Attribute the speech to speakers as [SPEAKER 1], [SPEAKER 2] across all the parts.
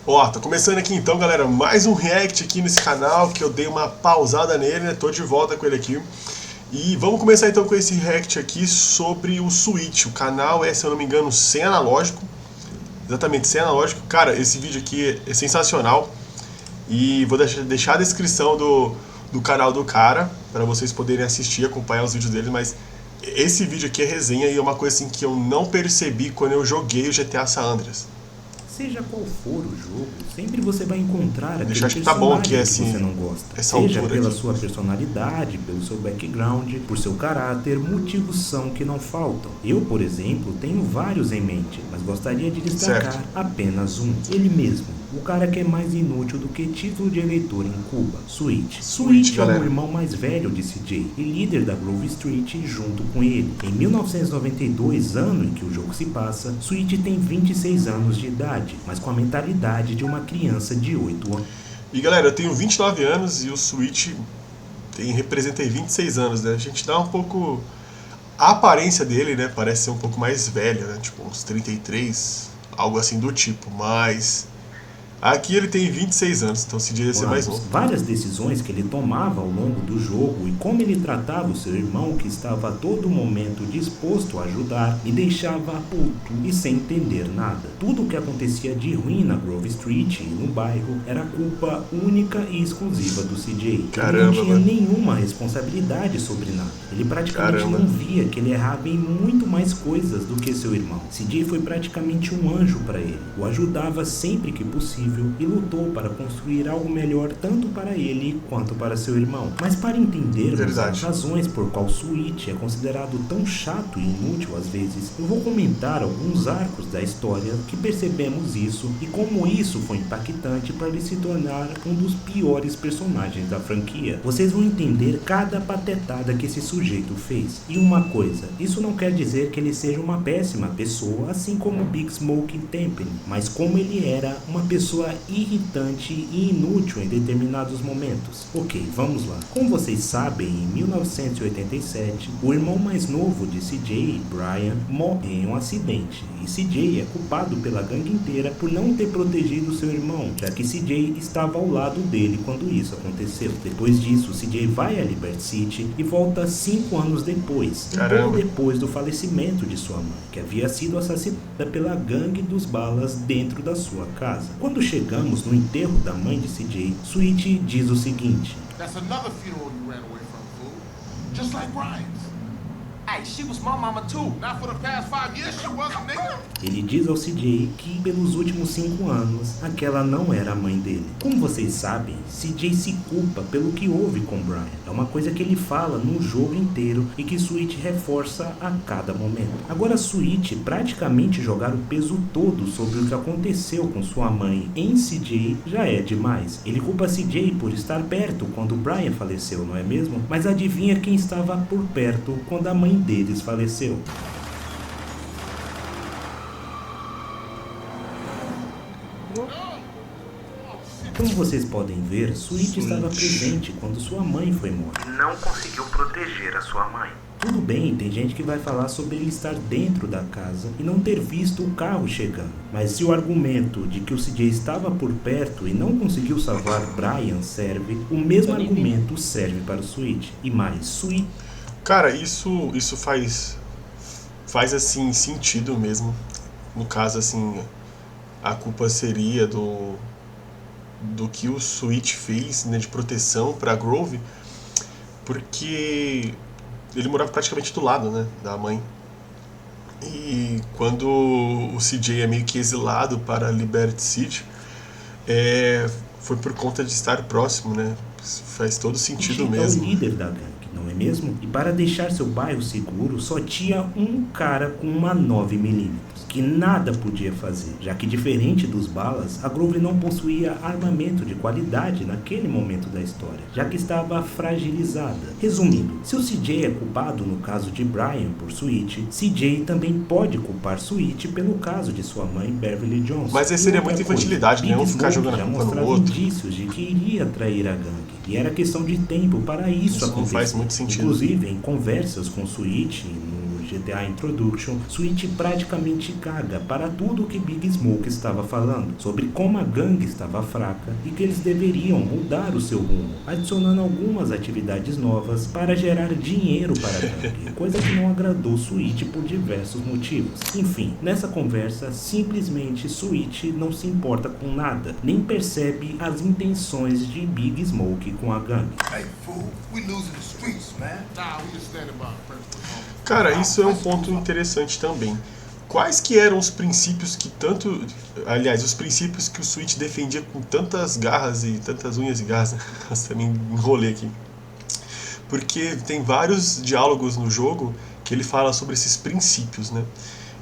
[SPEAKER 1] Ó, tô começando aqui então, galera, mais um react aqui nesse canal, que eu dei uma pausada nele, né? Tô de volta com ele aqui. E vamos começar então com esse react aqui sobre o Switch. O canal é, se eu não me engano, sem analógico. Exatamente, sem analógico. Cara, esse vídeo aqui é sensacional. E vou deixar a descrição do canal do cara, para vocês poderem assistir, acompanhar os vídeos dele, mas esse vídeo aqui é resenha e é uma coisa assim que eu não percebi quando eu joguei o GTA San Andreas.
[SPEAKER 2] Seja qual for o jogo, sempre você vai encontrar aquele
[SPEAKER 1] Deixa, acho que tá bom aqui,
[SPEAKER 2] personagem que
[SPEAKER 1] assim,
[SPEAKER 2] você não gosta.
[SPEAKER 1] essa
[SPEAKER 2] Seja
[SPEAKER 1] altura
[SPEAKER 2] pela
[SPEAKER 1] aqui.
[SPEAKER 2] sua personalidade, pelo seu background, por seu caráter, motivos são que não faltam. Eu, por exemplo, tenho vários em mente, mas gostaria de destacar
[SPEAKER 1] Certo.
[SPEAKER 2] apenas um. Ele mesmo, o cara que é mais inútil do que título de eleitor em Cuba, Switch. Switch é o
[SPEAKER 1] Galera.
[SPEAKER 2] irmão mais velho de CJ e líder da Grove Street junto com ele. Em 1992, ano em que o jogo se passa, Switch tem 26 anos de idade, mas com a mentalidade de uma criança de 8 anos.
[SPEAKER 1] E galera, eu tenho 29 anos e o Switch representa 26 anos, né? A gente dá um pouco. A aparência dele, né? Parece ser um pouco mais velha, né? Tipo uns 33, algo assim do tipo, mas. Aqui ele tem 26 anos, então se devia ser mais novo.
[SPEAKER 2] Várias decisões que ele tomava ao longo do jogo e como ele tratava o seu irmão, que estava a todo momento disposto a ajudar, me deixava puto e sem entender nada. Tudo o que acontecia de ruim na Grove Street e no bairro era culpa única e exclusiva do CJ.
[SPEAKER 1] Caramba,
[SPEAKER 2] ele não tinha
[SPEAKER 1] mano.
[SPEAKER 2] nenhuma responsabilidade sobre nada. Ele praticamente não via que ele errava em muito mais coisas do que seu irmão. CJ foi praticamente um anjo para ele. O ajudava sempre que possível e lutou para construir algo melhor tanto para ele quanto para seu irmão. Mas para entendermos as razões por qual Switch é considerado tão chato e inútil às vezes, eu vou comentar alguns arcos da história que percebemos isso e como isso foi impactante para ele se tornar um dos piores personagens da franquia. Vocês vão entender cada patetada que esse sujeito fez. E uma coisa, isso não quer dizer que ele seja uma péssima pessoa, assim como Big Smoke Temple, mas como ele era uma pessoa irritante e inútil em determinados momentos. Ok, vamos lá. Como vocês sabem, em 1987, o irmão mais novo de CJ, Brian, morre em um acidente, e CJ é culpado pela gangue inteira por não ter protegido seu irmão, já que CJ estava ao lado dele quando isso aconteceu. Depois disso, CJ vai a Liberty City e volta 5 anos depois, um pouco depois do falecimento de sua mãe, que havia sido assassinada pela gangue dos balas dentro da sua casa. Quando chegamos no enterro da mãe de CJ, Switch diz o seguinte:
[SPEAKER 3] That's another funeral you ran away from, fool. Just like Brian's. Hey, she was my mama too. Not for the past 5 years, she wasn't, nigga.
[SPEAKER 2] Ele diz ao CJ que pelos últimos 5 anos, aquela não era a mãe dele. Como vocês sabem, CJ se culpa pelo que houve com Brian. É uma coisa que ele fala no jogo inteiro e que Switch reforça a cada momento. Agora Switch praticamente jogar o peso todo sobre o que aconteceu com sua mãe em CJ já é demais. Ele culpa CJ por estar perto quando Brian faleceu, não é mesmo? Mas adivinha quem estava por perto quando a mãe deles faleceu? Como vocês podem ver, Switch estava presente quando sua mãe foi morta.
[SPEAKER 4] Não conseguiu proteger a sua mãe.
[SPEAKER 2] Tudo bem, tem gente que vai falar sobre ele estar dentro da casa e não ter visto o carro chegando. Mas se o argumento de que o CJ estava por perto e não conseguiu salvar Brian serve, o mesmo argumento serve para o Switch. E mais, Switch...
[SPEAKER 1] Cara, isso faz assim sentido mesmo. No caso, assim, a culpa seria do que o Switch fez, né, de proteção pra Grove, porque ele morava praticamente do lado, né, da mãe. E quando o CJ é meio que exilado para Liberty City, foi por conta de estar próximo, né? Isso faz todo sentido mesmo.
[SPEAKER 2] É o líder da gangue, não é mesmo? E para deixar seu bairro seguro, só tinha um cara com uma 9mm, que nada podia fazer, já que diferente dos balas, a Grove não possuía armamento de qualidade naquele momento da história, já que estava fragilizada. Resumindo, se o CJ é culpado no caso de Brian por Switch, CJ também pode culpar Switch pelo caso de sua mãe Beverly Johnson.
[SPEAKER 1] Mas aí seria muita infantilidade, né? Um ficar jogando a culpa no outro.
[SPEAKER 2] Indícios de que iria trair a gangue, e era questão de tempo para isso acontecer.
[SPEAKER 1] Não faz muito sentido.
[SPEAKER 2] Inclusive, em conversas com Switch no GTA Introduction, Sweet praticamente caga para tudo o que Big Smoke estava falando, sobre como a gangue estava fraca e que eles deveriam mudar o seu rumo, adicionando algumas atividades novas para gerar dinheiro para a gangue, coisa que não agradou Sweet por diversos motivos. Enfim, nessa conversa, simplesmente Sweet não se importa com nada, nem percebe as intenções de Big Smoke com a gangue.
[SPEAKER 3] Hey, fool, we losing the streets, man. Nah, we just standing by the principle.
[SPEAKER 1] Cara, isso é um ponto interessante também. Quais que eram os princípios que tanto... Aliás, os princípios que o Sweet defendia com tantas garras e tantas unhas e garras, né? Nossa, me enrolei aqui. Porque tem vários diálogos no jogo que ele fala sobre esses princípios, né?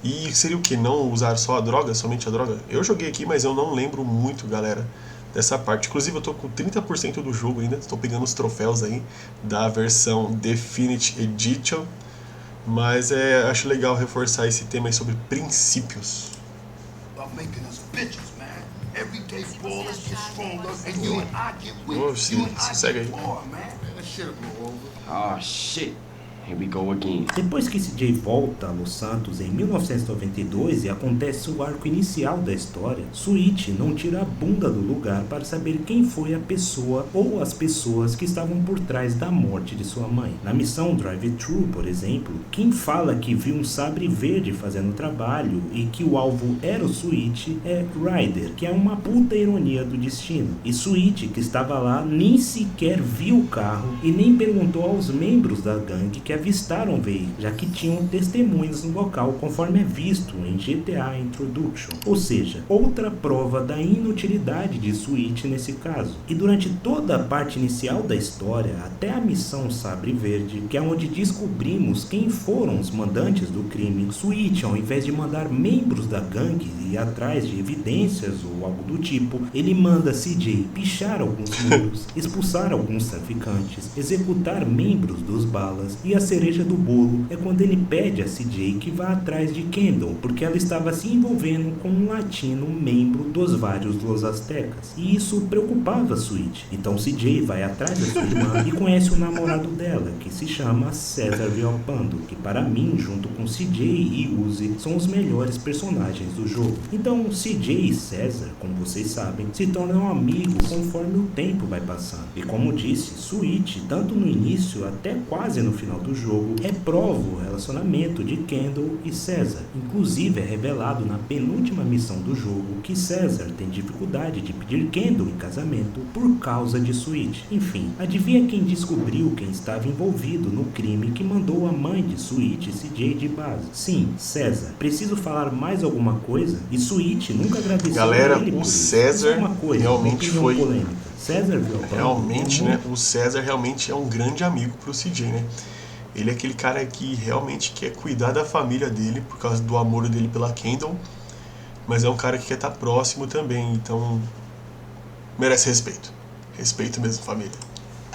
[SPEAKER 1] E seria o que? Não usar só a droga, somente a droga? Eu joguei aqui, mas eu não lembro muito, galera, dessa parte. Inclusive eu tô com 30% do jogo ainda, estou pegando os troféus aí da versão Definitive Edition. Mas acho legal reforçar esse tema aí sobre princípios. Segue aí.
[SPEAKER 5] Oh shit. Here we go again.
[SPEAKER 2] Depois que CJ volta a Los Santos em 1992 e acontece o arco inicial da história, Sweet não tira a bunda do lugar para saber quem foi a pessoa ou as pessoas que estavam por trás da morte de sua mãe. Na missão Drive-Thru, por exemplo, quem fala que viu um sabre verde fazendo trabalho e que o alvo era o Sweet é Ryder, que é uma puta ironia do destino. E Sweet, que estava lá, nem sequer viu o carro e nem perguntou aos membros da gangue que avistaram o veículo, já que tinham testemunhas no local, conforme é visto em GTA Introduction. Ou seja, outra prova da inutilidade de Sweet nesse caso. E durante toda a parte inicial da história, até a missão Sabre Verde, que é onde descobrimos quem foram os mandantes do crime, Sweet, ao invés de mandar membros da gangue ir atrás de evidências ou algo do tipo, ele manda CJ pichar alguns muros, expulsar alguns traficantes, executar membros dos balas, e a cereja do bolo é quando ele pede a CJ que vá atrás de Kendall, porque ela estava se envolvendo com um latino membro dos vários Los Aztecas, e isso preocupava Sweet. Então CJ vai atrás da sua irmã e conhece o namorado dela, que se chama César Villalpando, que para mim, junto com CJ e Uzi, são os melhores personagens do jogo. Então CJ e César, como vocês sabem, se tornam amigos conforme o tempo vai passando. E como disse, Sweet, tanto no início até quase no final do jogo, reprova o relacionamento de Kendall e César. Inclusive é revelado na penúltima missão do jogo que César tem dificuldade de pedir Kendall em casamento por causa de Sweet. Enfim, adivinha quem descobriu quem estava envolvido no crime que mandou a mãe de Sweet e CJ de base? Sim, César. Preciso falar mais alguma coisa? E Sweet nunca agradeceu.
[SPEAKER 1] Galera,
[SPEAKER 2] ele por
[SPEAKER 1] o
[SPEAKER 2] isso.
[SPEAKER 1] César
[SPEAKER 2] Uma coisa,
[SPEAKER 1] realmente foi
[SPEAKER 2] polêmica. César Villalpando
[SPEAKER 1] realmente, né? O César realmente é um grande amigo pro CJ, né? Ele é aquele cara que realmente quer cuidar da família dele por causa do amor dele pela Kendall, mas é um cara que quer estar próximo também, então merece respeito. Respeito mesmo, família.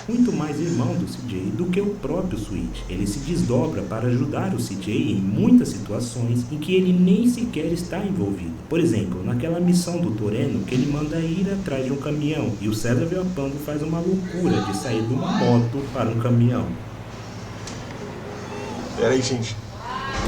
[SPEAKER 2] Muito mais irmão do CJ do que o próprio Sweet. Ele se desdobra para ajudar o CJ em muitas situações em que ele nem sequer está envolvido. Por exemplo, naquela missão do Toreno que ele manda ir atrás de um caminhão e o César Villalpando faz uma loucura de sair de uma moto para um caminhão.
[SPEAKER 1] Pera aí, gente.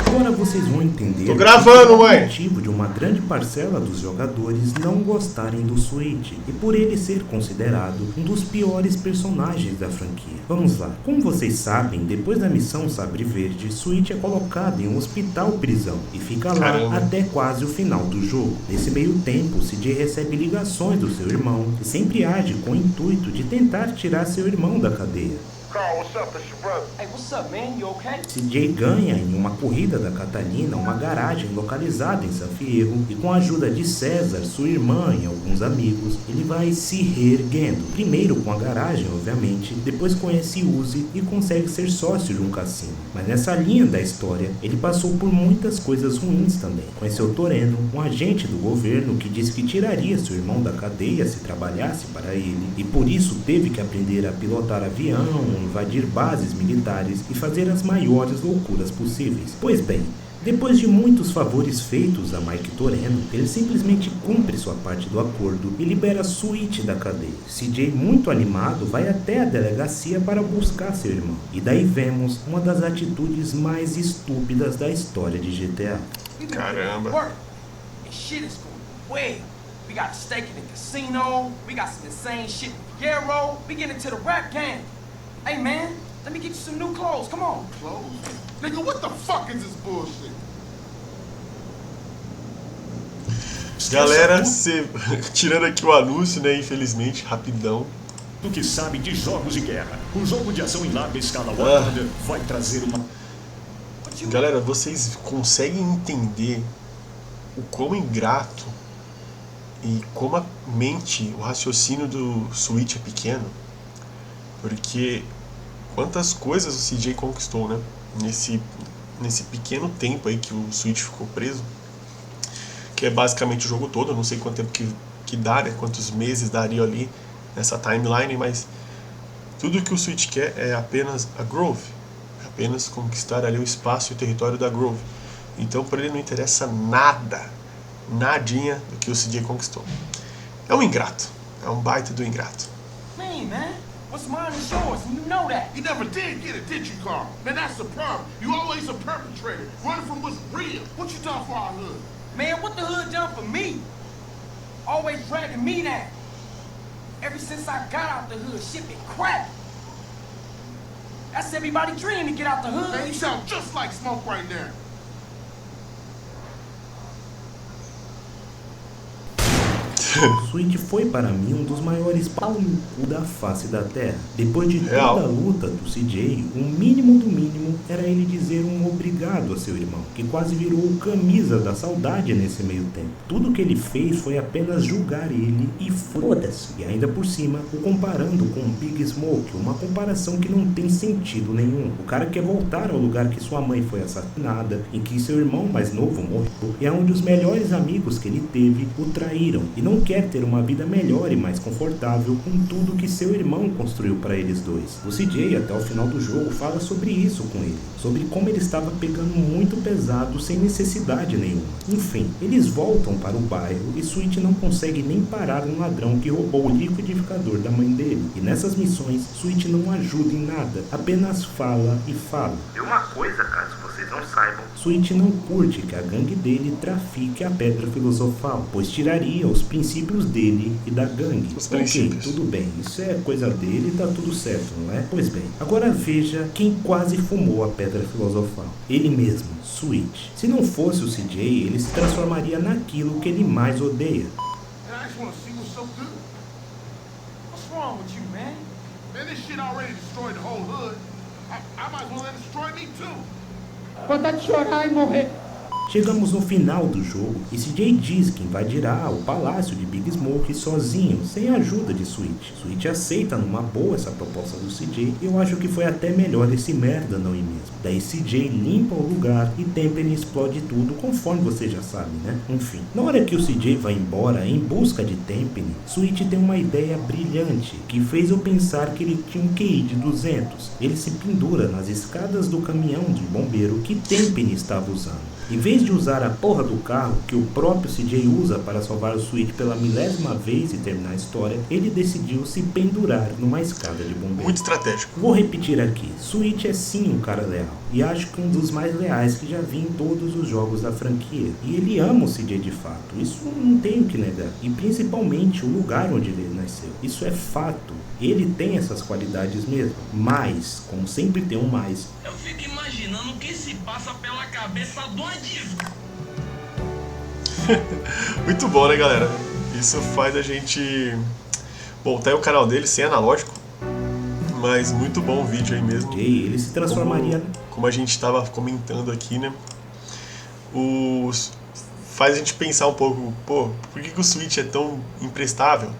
[SPEAKER 2] Agora vocês vão entender
[SPEAKER 1] Tô gravando,
[SPEAKER 2] o
[SPEAKER 1] mãe.
[SPEAKER 2] motivo de uma grande parcela dos jogadores não gostarem do Sweet e por ele ser considerado um dos piores personagens da franquia. Vamos lá. Como vocês sabem, depois da missão Sabre Verde, Sweet é colocado em um hospital-prisão e fica lá
[SPEAKER 1] Caramba.
[SPEAKER 2] até quase o final do jogo. Nesse meio tempo, CJ recebe ligações do seu irmão e sempre age com o intuito de tentar tirar seu irmão da cadeia.
[SPEAKER 3] Carl, what's up? It's your brother.
[SPEAKER 5] Hey, what's up, man? You okay?
[SPEAKER 2] CJ ganha em uma corrida da Catalina uma garagem localizada em San Fierro e com a ajuda de César, sua irmã e alguns amigos, ele vai se reerguendo. Primeiro com a garagem, obviamente, depois conhece Uzi e consegue ser sócio de um cassino. Mas nessa linha da história, ele passou por muitas coisas ruins também. Conheceu Toreno, um agente do governo que disse que tiraria seu irmão da cadeia se trabalhasse para ele e por isso teve que aprender a pilotar avião, invadir bases militares e fazer as maiores loucuras possíveis. Pois bem, Depois de muitos favores feitos a Mike Toreno, ele simplesmente cumpre sua parte do acordo e libera Sweet da cadeia. CJ, muito animado, vai até a delegacia para buscar seu irmão. E daí vemos uma das atitudes mais estúpidas da história de GTA.
[SPEAKER 1] Caramba.
[SPEAKER 5] Shit is going way. We got a stake in the casino. We got some insane shit in Figueroa. We get into the rap game. Hey man, let me get you some new clothes. Come on.
[SPEAKER 3] Clothes? Nigga, what the fuck is this bullshit?
[SPEAKER 1] Galera, tirando aqui o anúncio, né, infelizmente, rapidão.
[SPEAKER 6] Do que sabe de jogos de guerra. O jogo de ação em larga escala Warhammer vai trazer uma...
[SPEAKER 1] Galera, vocês conseguem entender o quão ingrato e como a mente, o raciocínio do Sweet é pequeno? Porque quantas coisas o CJ conquistou, né? Nesse pequeno tempo aí que o Sweet ficou preso, que é basicamente o jogo todo. Eu não sei quanto tempo que dá, né? Quantos meses daria ali nessa timeline, mas tudo que o Sweet quer é apenas a Grove, apenas conquistar ali o espaço e o território da Grove. Então para ele não interessa nadinha do que o CJ conquistou. É um ingrato, é um baita do ingrato.
[SPEAKER 5] Man, what's mine is yours, and you know that.
[SPEAKER 3] You never did get it, did you, Carl? Man, that's the problem. You always a perpetrator, running from what's real. What you done for our hood?
[SPEAKER 5] Man, what the hood done for me? Always dragging me down. Ever since I got out the hood, shit been crap. That's everybody's dream to get out the hood.
[SPEAKER 3] Man, you sound just like Smoke right now.
[SPEAKER 2] Sweet foi para mim um dos maiores pau no cu da face da terra. Depois de
[SPEAKER 1] Real.
[SPEAKER 2] toda a luta do CJ, o mínimo do mínimo era ele dizer um obrigado a seu irmão, que quase virou camisa da saudade nesse meio tempo. Tudo que ele fez foi apenas julgar ele e foda-se. E ainda por cima, o comparando com o Big Smoke, uma comparação que não tem sentido nenhum. O cara quer voltar ao lugar que sua mãe foi assassinada, em que seu irmão mais novo morreu, e é onde os melhores amigos que ele teve o traíram, e não quer ter uma vida melhor e mais confortável com tudo que seu irmão construiu para eles dois. O CJ, até o final do jogo, fala sobre isso com ele, sobre como ele estava pegando muito pesado sem necessidade nenhuma. Enfim, eles voltam para o bairro e Sweet não consegue nem parar um ladrão que roubou o liquidificador da mãe dele. E nessas missões, Sweet não ajuda em nada, apenas fala e fala.
[SPEAKER 4] E uma coisa, caso vocês não saibam,
[SPEAKER 2] Sweet não curte que a gangue dele trafique a Pedra Filosofal, pois tiraria os princípios dele e da gangue.
[SPEAKER 1] Os princípios.
[SPEAKER 2] Ok, tudo bem, isso é coisa dele e tá tudo certo, não é? Pois bem, agora veja quem quase fumou a Pedra Filosofal. Ele mesmo, Sweet. Se não fosse o CJ, ele se transformaria naquilo que ele mais odeia.
[SPEAKER 3] And I just wanna see what's so good.
[SPEAKER 5] What's wrong with you, man?
[SPEAKER 3] Man, this shit already destroyed the whole hood. I might as well let it destroy me too.
[SPEAKER 5] Vontade de chorar e morrer.
[SPEAKER 2] Chegamos no final do jogo e CJ diz que invadirá o palácio de Big Smoke sozinho, sem a ajuda de Sweet. Sweet aceita numa boa essa proposta do CJ e eu acho que foi até melhor esse merda não ir mesmo. Daí CJ limpa o lugar e Temple explode tudo, conforme você já sabe, né? Enfim, na hora que o CJ vai embora em busca de Temple, Sweet tem uma ideia brilhante que fez eu pensar que ele tinha um QI de 200. Ele se pendura nas escadas do caminhão de bombeiro que Temple estava usando. Em vez de usar a porra do carro que o próprio CJ usa para salvar o Sweet pela 1000ª vez e terminar a história, ele decidiu se pendurar numa escada de bombeiro.
[SPEAKER 1] Muito estratégico.
[SPEAKER 2] Vou repetir aqui, Sweet é sim um cara leal, e acho que um dos mais leais que já vi em todos os jogos da franquia. E ele ama o CJ de fato, isso não tenho que negar, e principalmente o lugar onde ele nasceu. Isso é fato, ele tem essas qualidades mesmo, mas, como sempre tem um mais,
[SPEAKER 7] eu fico imaginando o que se passa pela cabeça do Adilson.
[SPEAKER 1] Muito bom, né, galera? Isso faz a gente... Bom, tá aí o canal dele, sem analógico, mas muito bom o vídeo aí mesmo.
[SPEAKER 2] ele se transformaria...
[SPEAKER 1] Como a gente estava comentando aqui, né? Faz a gente pensar um pouco, pô, por que o Sweet é tão imprestável?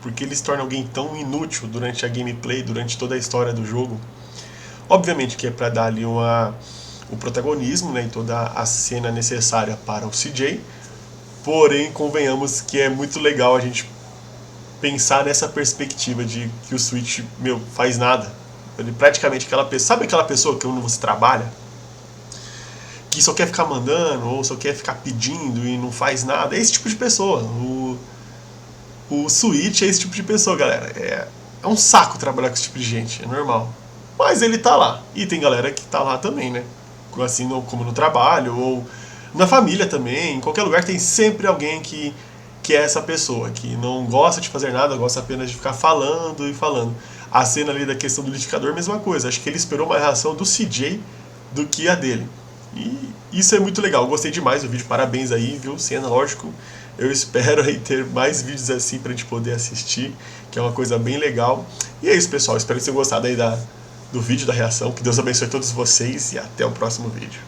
[SPEAKER 1] Por que ele se torna alguém tão inútil durante a gameplay, durante toda a história do jogo? Obviamente que é para dar ali o protagonismo, né, e toda a cena necessária para o CJ, porém, convenhamos que é muito legal a gente pensar nessa perspectiva de que o Sweet, faz nada. Ele praticamente sabe aquela pessoa que quando você trabalha, que só quer ficar mandando, ou só quer ficar pedindo e não faz nada. É esse tipo de pessoa. O Switch é esse tipo de pessoa, galera. É um saco trabalhar com esse tipo de gente, é normal. Mas ele tá lá. E tem galera que tá lá também, né? Assim, como no trabalho, ou na família também. Em qualquer lugar tem sempre alguém que é essa pessoa, que não gosta de fazer nada, gosta apenas de ficar falando e falando. A cena ali da questão do liquidificador, mesma coisa. Acho que ele esperou uma reação do CJ do que a dele. E isso é muito legal. Eu gostei demais do vídeo. Parabéns aí, viu? Cena, lógico. Eu espero aí ter mais vídeos assim pra gente poder assistir, que é uma coisa bem legal. E é isso, pessoal. Espero que vocês tenham gostado aí do vídeo, da reação. Que Deus abençoe todos vocês e até o próximo vídeo.